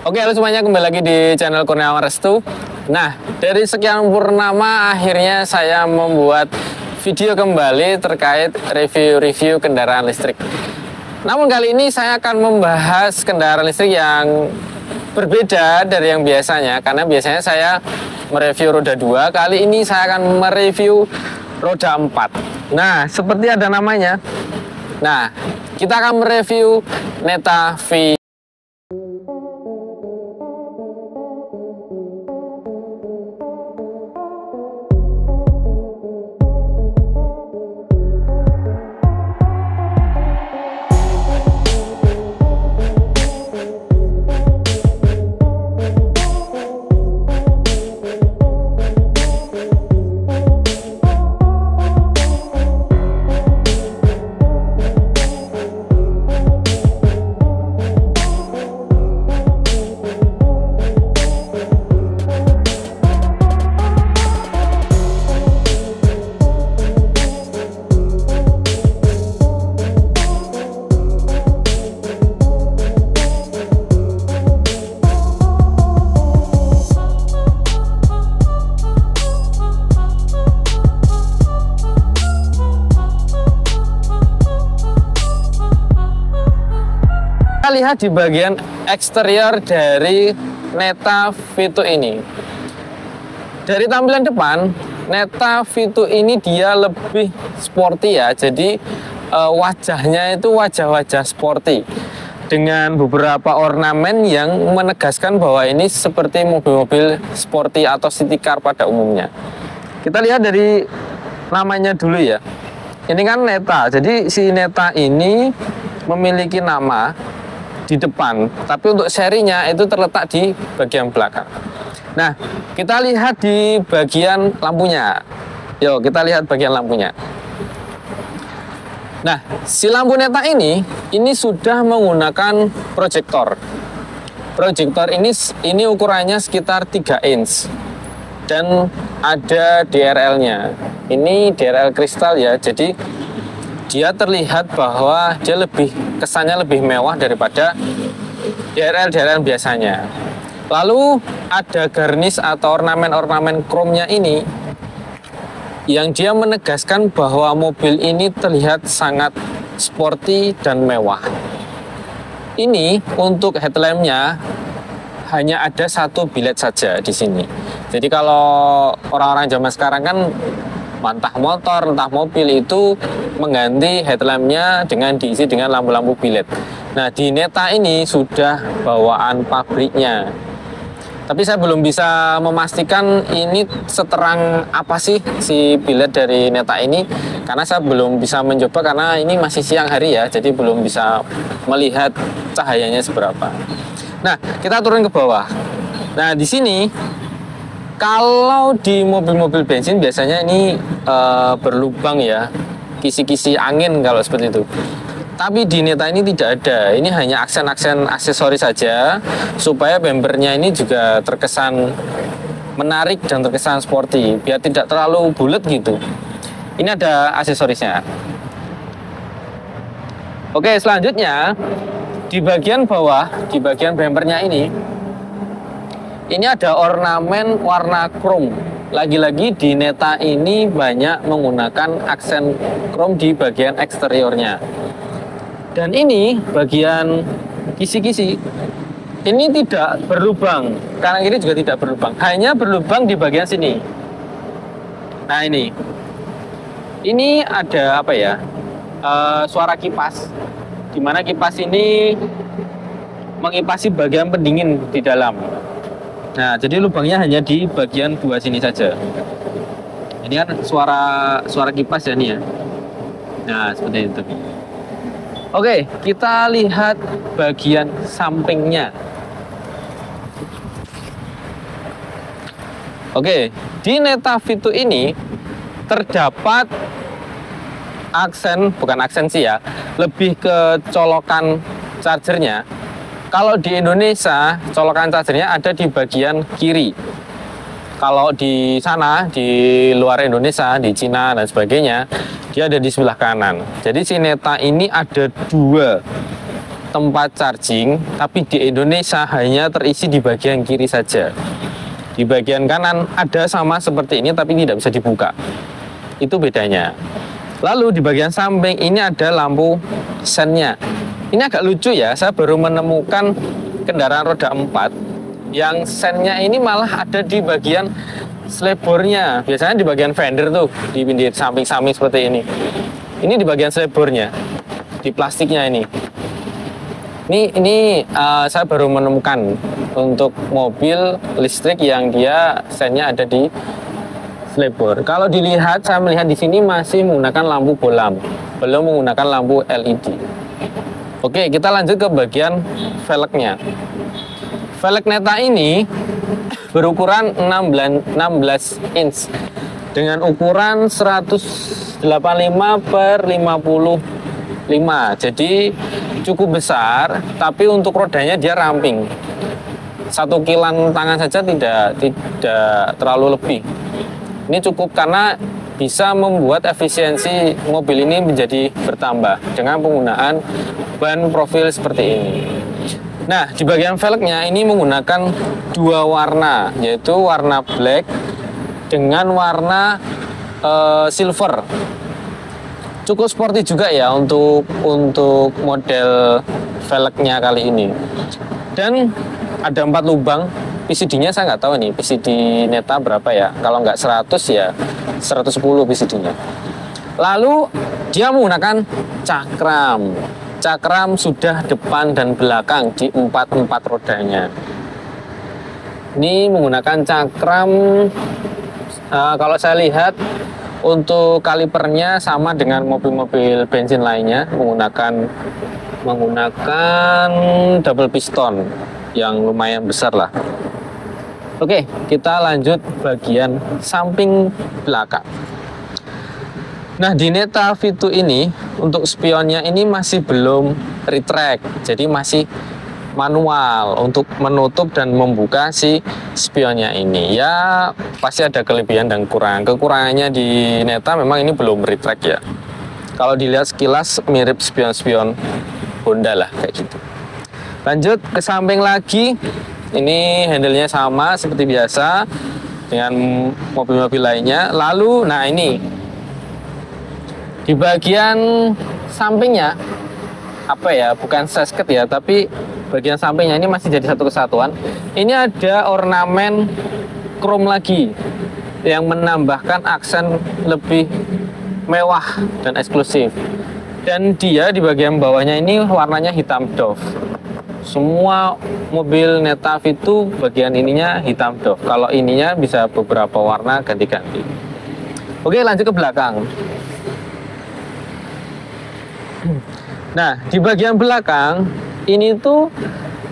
Oke, halo semuanya, kembali lagi di channel Kurniawan Restu. Nah, dari sekian purnama akhirnya saya membuat video kembali terkait review-review kendaraan listrik. Namun kali ini saya akan membahas kendaraan listrik yang berbeda dari yang biasanya, karena biasanya saya mereview roda 2, kali ini saya akan mereview roda 4. Nah, seperti ada namanya. Nah, kita akan mereview Neta V. Kita lihat di bagian eksterior dari Neta V2 ini. Dari tampilan depan, Neta V2 ini dia lebih sporty ya. Jadi wajahnya itu wajah-wajah sporty dengan beberapa ornamen yang menegaskan bahwa ini seperti mobil-mobil sporty atau city car pada umumnya. Kita lihat dari namanya dulu ya. Ini kan Neta. Jadi si Neta ini memiliki nama di depan, tapi untuk serinya itu terletak di bagian belakang. Nah, kita lihat di bagian lampunya. Yuk, kita lihat bagian lampunya. Nah, si lampu Neta ini sudah menggunakan proyektor. Proyektor ini ukurannya sekitar 3 inch dan ada DRL-nya. Ini DRL kristal ya, jadi dia terlihat bahwa dia kesannya lebih mewah daripada DRL biasanya. Lalu ada garnish atau ornamen-ornamen chrome-nya ini yang dia menegaskan bahwa mobil ini terlihat sangat sporty dan mewah. Ini untuk headlamp-nya hanya ada satu bilet saja di sini. Jadi kalau orang-orang zaman sekarang kan entah motor, entah mobil itu mengganti headlampnya dengan diisi dengan lampu-lampu bilet. Nah, di Neta ini sudah bawaan pabriknya. Tapi saya belum bisa memastikan ini seterang apa sih si bilet dari Neta ini, karena saya belum bisa mencoba karena ini masih siang hari ya, jadi belum bisa melihat cahayanya seberapa. Nah, kita turun ke bawah. Nah, di sini kalau di mobil-mobil bensin biasanya ini berlubang ya, kisi-kisi angin kalau seperti itu. Tapi di Neta ini tidak ada. Ini hanya aksen-aksen aksesoris saja supaya bempernya ini juga terkesan menarik dan terkesan sporty, biar tidak terlalu bulat gitu. Ini ada aksesorisnya. Oke, selanjutnya di bagian bawah, di bagian bempernya ini ada ornamen warna chrome. Lagi-lagi di Neta ini banyak menggunakan aksen chrome di bagian eksteriornya. Dan ini bagian kisi-kisi ini tidak berlubang, kanan kiri juga tidak berlubang, hanya berlubang di bagian sini. Nah, ini ada apa ya, suara kipas, dimana kipas ini mengipasi bagian pendingin di dalam. Nah, jadi lubangnya hanya di bagian dua sini saja. Ini kan suara kipas ya nih ya. Nah, seperti itu. Oke, kita lihat bagian sampingnya. Oke, di Neta V2 ini terdapat bukan aksen sih ya, lebih ke colokan chargernya. Kalau di Indonesia, colokan chargernya ada di bagian kiri. Kalau di sana, di luar Indonesia, di Cina dan sebagainya, dia ada di sebelah kanan. Jadi si Neta ini ada dua tempat charging, tapi di Indonesia hanya terisi di bagian kiri saja. Di bagian kanan ada sama seperti ini, tapi tidak bisa dibuka. Itu bedanya. Lalu di bagian samping ini ada lampu sennya. Ini agak lucu ya, saya baru menemukan kendaraan roda 4 yang sennya ini malah ada di bagian selebornya. Biasanya di bagian fender tuh, di samping-samping seperti ini. Ini di bagian selebornya, di plastiknya ini. Ini saya baru menemukan untuk mobil listrik yang dia sennya ada di selebor. Kalau dilihat, saya melihat di sini masih menggunakan lampu bolam, belum menggunakan lampu LED. Oke, kita lanjut ke bagian velgnya. Velg Neta ini berukuran 16 inch dengan ukuran 185 per 55. Jadi cukup besar, tapi untuk rodanya dia ramping. Satu kilan tangan saja tidak terlalu lebih. Ini cukup karena bisa membuat efisiensi mobil ini menjadi bertambah dengan penggunaan ban profil seperti ini. Nah, di bagian velgnya ini menggunakan dua warna, yaitu warna black dengan warna silver. Cukup sporty juga ya untuk model velgnya kali ini. Dan ada 4 lubang. PCD-nya saya nggak tahu nih, PCD Neta berapa ya. Kalau nggak 100 ya 110 PCD-nya. Lalu dia menggunakan cakram. Cakram sudah depan dan belakang di 4 rodanya. Ini menggunakan cakram, kalau saya lihat untuk kalipernya sama dengan mobil-mobil bensin lainnya, menggunakan double piston yang lumayan besar lah. Oke, kita lanjut bagian samping belakang. Nah, di Neta V2 ini untuk spionnya ini masih belum retract, jadi masih manual untuk menutup dan membuka si spionnya ini. Ya pasti ada kelebihan dan kekurangannya di Neta, memang ini belum retract ya. Kalau dilihat sekilas mirip spion-spion Honda lah kayak gitu. Lanjut ke samping lagi, ini handle-nya sama seperti biasa dengan mobil-mobil lainnya. Lalu nah ini di bagian sampingnya apa ya, bukan sasket ya, tapi bagian sampingnya ini masih jadi satu kesatuan. Ini ada ornamen chrome lagi yang menambahkan aksen lebih mewah dan eksklusif. Dan dia di bagian bawahnya ini warnanya hitam doff. Semua mobil Neta V2 bagian ininya hitam doff. Kalau ininya bisa beberapa warna ganti-ganti. Oke, lanjut ke belakang. Nah, di bagian belakang ini tuh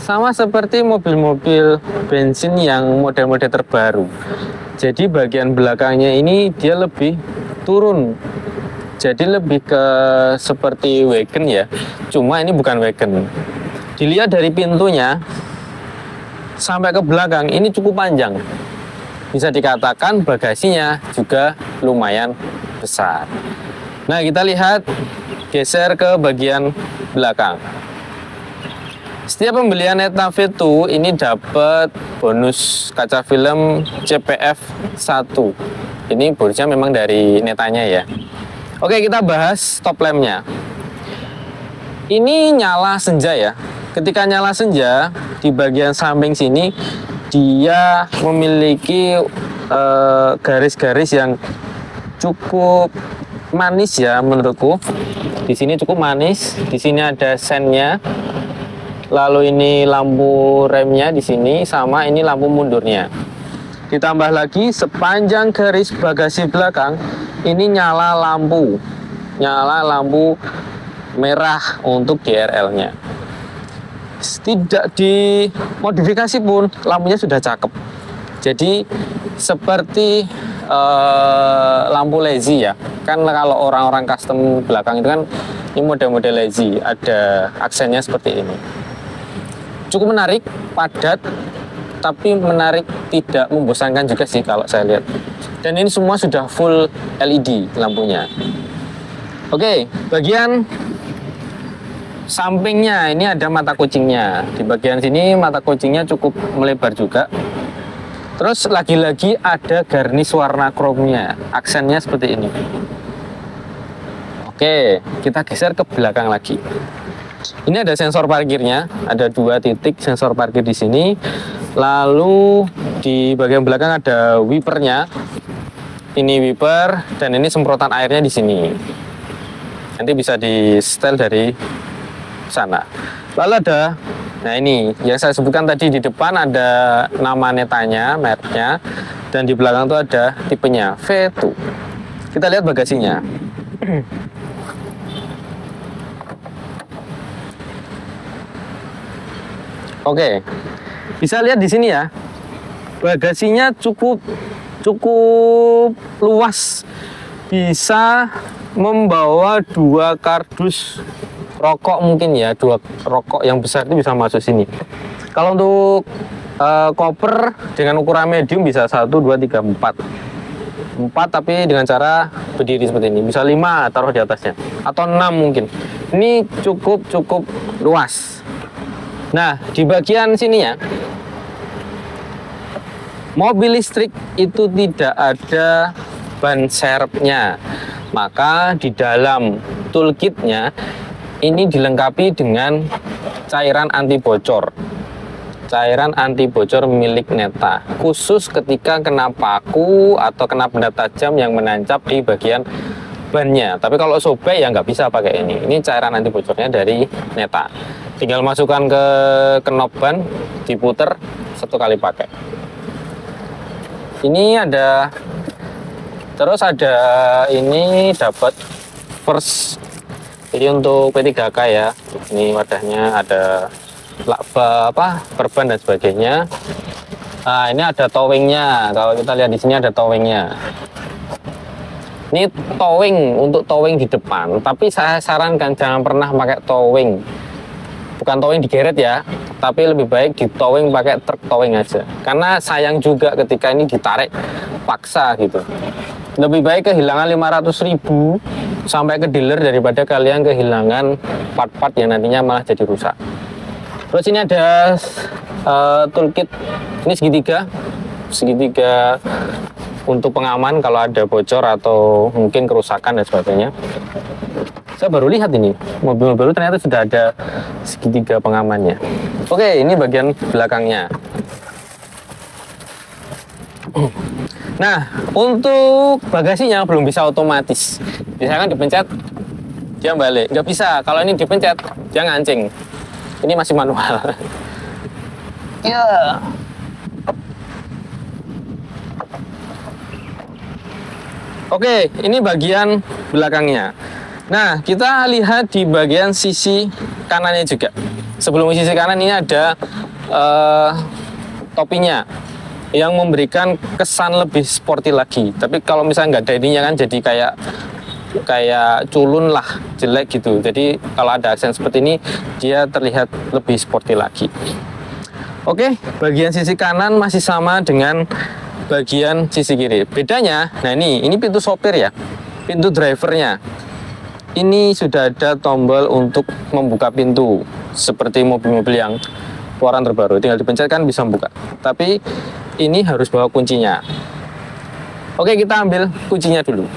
sama seperti mobil-mobil bensin yang model-model terbaru. Jadi bagian belakangnya ini dia lebih turun. Jadi lebih ke seperti wagon ya. Cuma ini bukan wagon. Dilihat dari pintunya sampai ke belakang ini cukup panjang. Bisa dikatakan bagasinya juga lumayan besar. Nah, kita lihat, geser ke bagian belakang. Setiap pembelian Neta V2 ini dapat bonus kaca film CPF 1. Ini bonusnya memang dari Netanya ya. Oke, kita bahas stop lampnya. Ini nyala senja ya. Ketika nyala senja, di bagian samping sini dia memiliki garis-garis yang cukup manis ya menurutku. Di sini cukup manis. Di sini ada sennya. Lalu ini lampu remnya di sini, sama ini lampu mundurnya. Ditambah lagi sepanjang garis bagasi belakang ini nyala lampu merah untuk DRL-nya. Tidak dimodifikasi pun lampunya sudah cakep. Jadi seperti lampu lazy ya. Kan kalau orang-orang custom belakang itu kan ini model-model lazy, ada aksennya seperti ini. Cukup menarik, padat, tapi menarik, tidak membosankan juga sih kalau saya lihat. Dan ini semua sudah full LED lampunya. Oke, bagian sampingnya ini ada mata kucingnya. Di bagian sini mata kucingnya cukup melebar juga. Terus lagi-lagi ada garnish warna chrome-nya. Aksennya seperti ini. Oke, kita geser ke belakang lagi. Ini ada sensor parkirnya, ada 2 titik sensor parkir di sini. Lalu di bagian belakang ada wipernya. Ini wiper dan ini semprotan airnya di sini. Nanti bisa di setel dari sana. Lalu ada, nah ini yang saya sebutkan tadi, di depan ada nama netanya, mereknya, dan di belakang itu ada tipenya V2. Kita lihat bagasinya. Oke, bisa lihat di sini ya, bagasinya cukup luas, bisa membawa 2 kardus rokok mungkin ya, 2 rokok yang besar itu bisa masuk sini. Kalau untuk koper dengan ukuran medium bisa 1, 2, 3, 4 tapi dengan cara berdiri seperti ini. Bisa 5 taruh di atasnya atau 6 mungkin. Ini cukup luas. Nah, di bagian sini ya, mobil listrik itu tidak ada ban serepnya. Maka di dalam toolkitnya ini dilengkapi dengan cairan anti bocor. Cairan anti bocor milik Neta. Khusus ketika kena paku atau kena benda tajam yang menancap di bagian bannya. Tapi kalau sobek ya nggak bisa pakai ini. Ini cairan anti bocornya dari Neta. Tinggal masukkan ke knob ban, diputer 1 kali pakai. Ini ada, terus ada ini dapat first. Jadi untuk P3K ya, ini wadahnya ada lakba perban dan sebagainya. Nah, ini ada towingnya. Kalau kita lihat di sini ada towingnya. Ini towing untuk towing di depan, tapi saya sarankan jangan pernah pakai towing. Bukan towing digeret ya, tapi lebih baik di towing pakai truk towing aja. Karena sayang juga ketika ini ditarik paksa gitu. Lebih baik kehilangan 500.000 sampai ke dealer daripada kalian kehilangan part-part yang nantinya malah jadi rusak. Terus ini ada toolkit, ini segitiga untuk pengaman kalau ada bocor atau mungkin kerusakan dan sebagainya. Saya baru lihat ini mobil baru ternyata sudah ada segitiga pengamannya. Oke, ini bagian belakangnya. Nah, untuk bagasinya belum bisa otomatis. Misalkan dipencet, dia balik. Nggak bisa. Kalau ini dipencet, dia ngancing. Ini masih manual. Ya. Oke, ini bagian belakangnya. Nah, kita lihat di bagian sisi kanannya juga. Sebelum sisi kanan ini ada topinya yang memberikan kesan lebih sporty lagi. Tapi kalau misalnya nggak ada ininya kan jadi kayak culun lah, jelek gitu. Jadi kalau ada aksen seperti ini, dia terlihat lebih sporty lagi. Oke, bagian sisi kanan masih sama dengan bagian sisi kiri. Bedanya, nah ini pintu sopir ya, pintu drivernya. Ini sudah ada tombol untuk membuka pintu seperti mobil-mobil yang keluaran terbaru. Tinggal dipencet kan bisa membuka. Tapi ini harus bawa kuncinya. Oke, kita ambil kuncinya dulu.